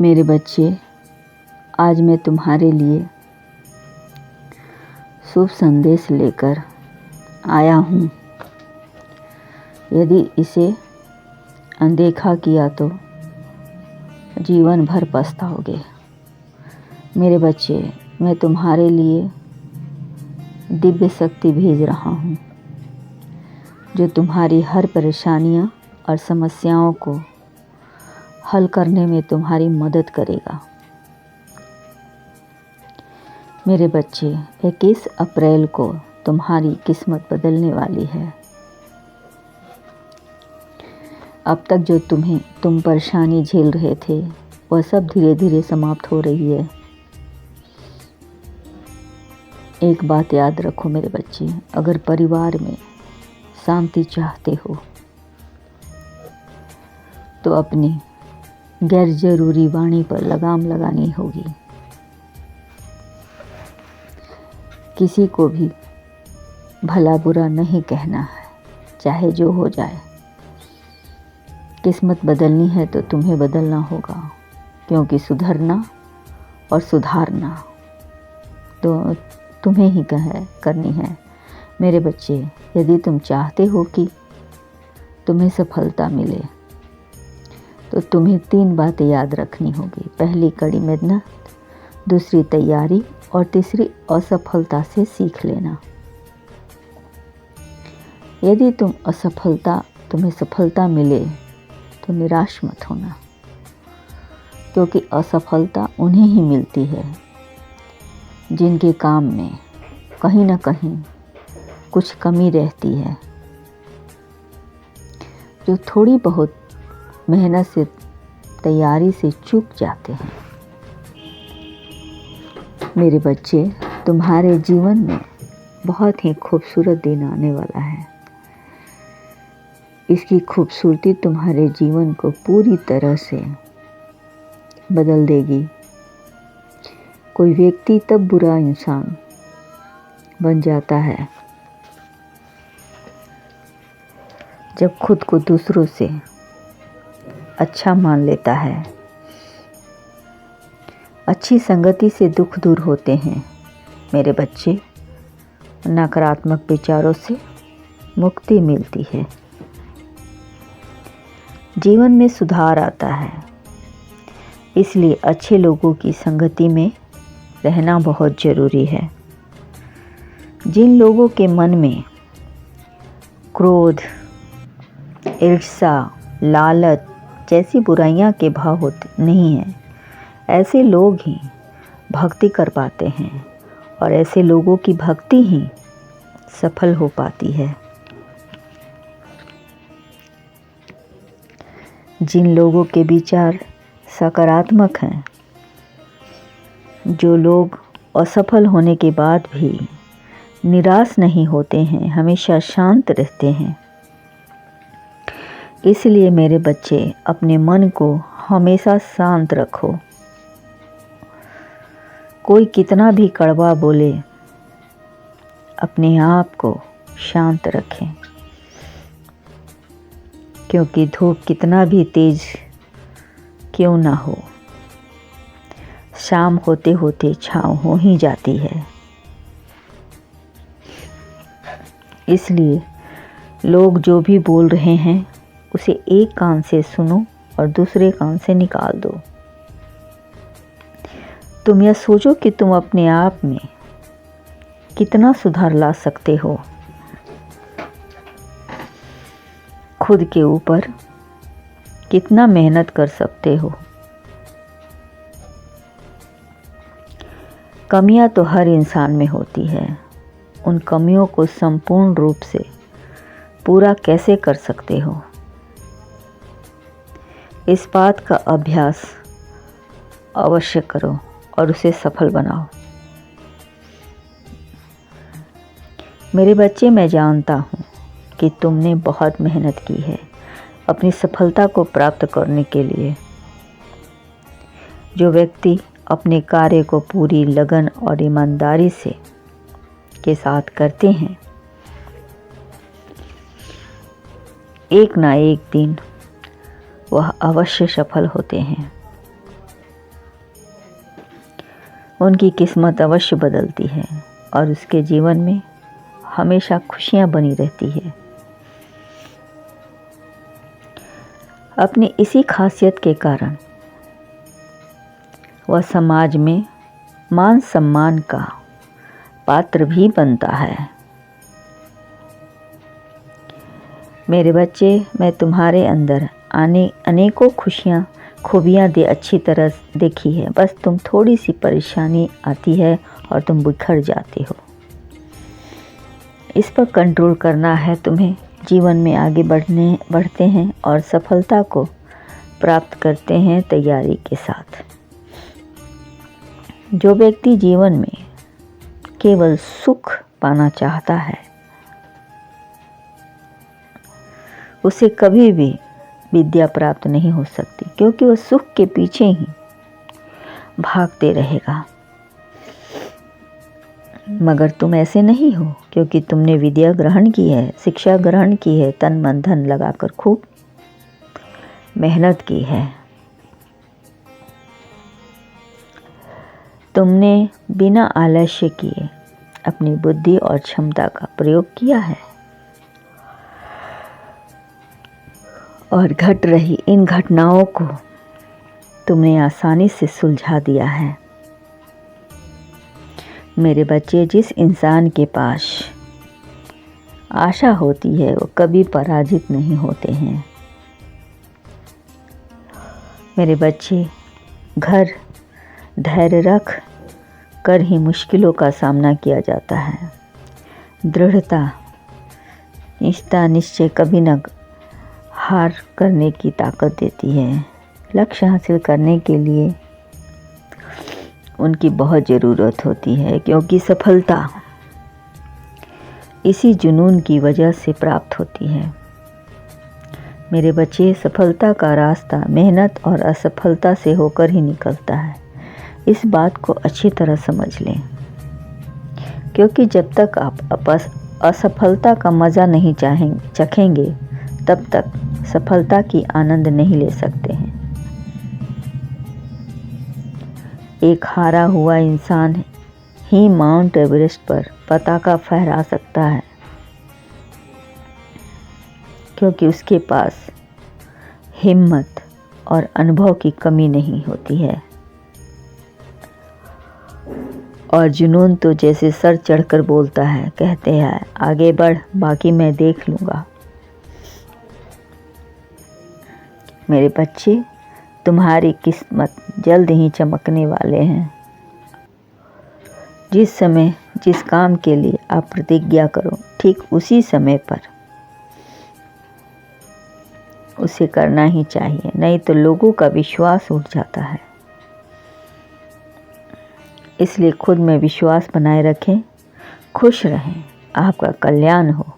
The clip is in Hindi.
मेरे बच्चे, आज मैं तुम्हारे लिए शुभ संदेश लेकर आया हूँ। यदि इसे अनदेखा किया तो जीवन भर पछताओगे। मेरे बच्चे, मैं तुम्हारे लिए दिव्य शक्ति भेज रहा हूँ, जो तुम्हारी हर परेशानियाँ और समस्याओं को हल करने में तुम्हारी मदद करेगा। मेरे बच्चे, 21 अप्रैल को तुम्हारी किस्मत बदलने वाली है। अब तक जो तुम परेशानी झेल रहे थे, वह सब धीरे धीरे समाप्त हो रही है। एक बात याद रखो मेरे बच्चे, अगर परिवार में शांति चाहते हो तो अपनी गैर जरूरी वाणी पर लगाम लगानी होगी। किसी को भी भला बुरा नहीं कहना है, चाहे जो हो जाए। किस्मत बदलनी है तो तुम्हें बदलना होगा, क्योंकि सुधरना और सुधारना तो तुम्हें ही करनी है। मेरे बच्चे, यदि तुम चाहते हो कि तुम्हें सफलता मिले तो तुम्हें 3 बातें याद रखनी होगी। पहली, कड़ी मेहनत, दूसरी, तैयारी, और तीसरी, असफलता से सीख लेना। यदि तुम्हें सफलता मिले तो निराश मत होना, क्योंकि असफलता उन्हें ही मिलती है जिनके काम में कहीं ना कहीं कुछ कमी रहती है, जो थोड़ी बहुत मेहनत से, तैयारी से चूक जाते हैं। मेरे बच्चे, तुम्हारे जीवन में बहुत ही खूबसूरत दिन आने वाला है। इसकी खूबसूरती तुम्हारे जीवन को पूरी तरह से बदल देगी। कोई व्यक्ति तब बुरा इंसान बन जाता है जब खुद को दूसरों से अच्छा मान लेता है। अच्छी संगति से दुख दूर होते हैं मेरे बच्चे। नकारात्मक विचारों से मुक्ति मिलती है। जीवन में सुधार आता है। इसलिए अच्छे लोगों की संगति में रहना बहुत ज़रूरी है। जिन लोगों के मन में क्रोध, ईर्ष्या, लालच जैसी बुराइयां के भाव नहीं हैं, ऐसे लोग ही भक्ति कर पाते हैं, और ऐसे लोगों की भक्ति ही सफल हो पाती है। जिन लोगों के विचार सकारात्मक हैं, जो लोग असफल होने के बाद भी निराश नहीं होते हैं, हमेशा शांत रहते हैं। इसलिए मेरे बच्चे, अपने मन को हमेशा शांत रखो। कोई कितना भी कड़वा बोले, अपने आप को शांत रखें, क्योंकि धूप कितना भी तेज क्यों ना हो, शाम होते होते छाँव हो ही जाती है। इसलिए लोग जो भी बोल रहे हैं, उसे एक कान से सुनो और दूसरे कान से निकाल दो। तुम यह सोचो कि तुम अपने आप में कितना सुधार ला सकते हो। खुद के ऊपर कितना मेहनत कर सकते हो। कमियां तो हर इंसान में होती है। उन कमियों को संपूर्ण रूप से पूरा कैसे कर सकते हो, इस बात का अभ्यास अवश्य करो और उसे सफल बनाओ। मेरे बच्चे, मैं जानता हूँ कि तुमने बहुत मेहनत की है अपनी सफलता को प्राप्त करने के लिए। जो व्यक्ति अपने कार्य को पूरी लगन और ईमानदारी के साथ करते हैं, एक ना एक दिन वह अवश्य सफल होते हैं। उनकी किस्मत अवश्य बदलती है और उसके जीवन में हमेशा खुशियां बनी रहती है। अपनी इसी खासियत के कारण वह समाज में मान सम्मान का पात्र भी बनता है। मेरे बच्चे, मैं तुम्हारे अंदर अनेकों खूबियाँ अच्छी तरह देखी है। बस तुम थोड़ी सी परेशानी आती है और तुम बिखर जाते हो। इस पर कंट्रोल करना है तुम्हें। जीवन में आगे बढ़ते हैं और सफलता को प्राप्त करते हैं तैयारी के साथ। जो व्यक्ति जीवन में केवल सुख पाना चाहता है, उसे कभी भी विद्या प्राप्त नहीं हो सकती, क्योंकि वह सुख के पीछे ही भागते रहेगा। मगर तुम ऐसे नहीं हो, क्योंकि तुमने विद्या ग्रहण की है, शिक्षा ग्रहण की है, तन मन धन लगाकर खूब मेहनत की है। तुमने बिना आलस्य किए अपनी बुद्धि और क्षमता का प्रयोग किया है और घट रही इन घटनाओं को तुमने आसानी से सुलझा दिया है। मेरे बच्चे, जिस इंसान के पास आशा होती है वो कभी पराजित नहीं होते हैं। मेरे बच्चे, घर धैर्य रख कर ही मुश्किलों का सामना किया जाता है। दृढ़ता, निश्चय कभी न हार करने की ताकत देती है। लक्ष्य हासिल करने के लिए उनकी बहुत ज़रूरत होती है, क्योंकि सफलता इसी जुनून की वजह से प्राप्त होती है। मेरे बच्चे, सफलता का रास्ता मेहनत और असफलता से होकर ही निकलता है। इस बात को अच्छी तरह समझ लें, क्योंकि जब तक आप असफलता का मज़ा नहीं चखेंगे, तब तक सफलता की आनंद नहीं ले सकते हैं। एक हारा हुआ इंसान ही माउंट एवरेस्ट पर पताका फहरा सकता है, क्योंकि उसके पास हिम्मत और अनुभव की कमी नहीं होती है। और जुनून तो जैसे सर चढ़कर बोलता है, कहते हैं आगे बढ़, बाकी मैं देख लूँगा। मेरे बच्चे, तुम्हारी किस्मत जल्द ही चमकने वाले हैं। जिस समय जिस काम के लिए आप प्रतिज्ञा करो, ठीक उसी समय पर उसे करना ही चाहिए, नहीं तो लोगों का विश्वास उठ जाता है। इसलिए खुद में विश्वास बनाए रखें, खुश रहें, आपका कल्याण हो।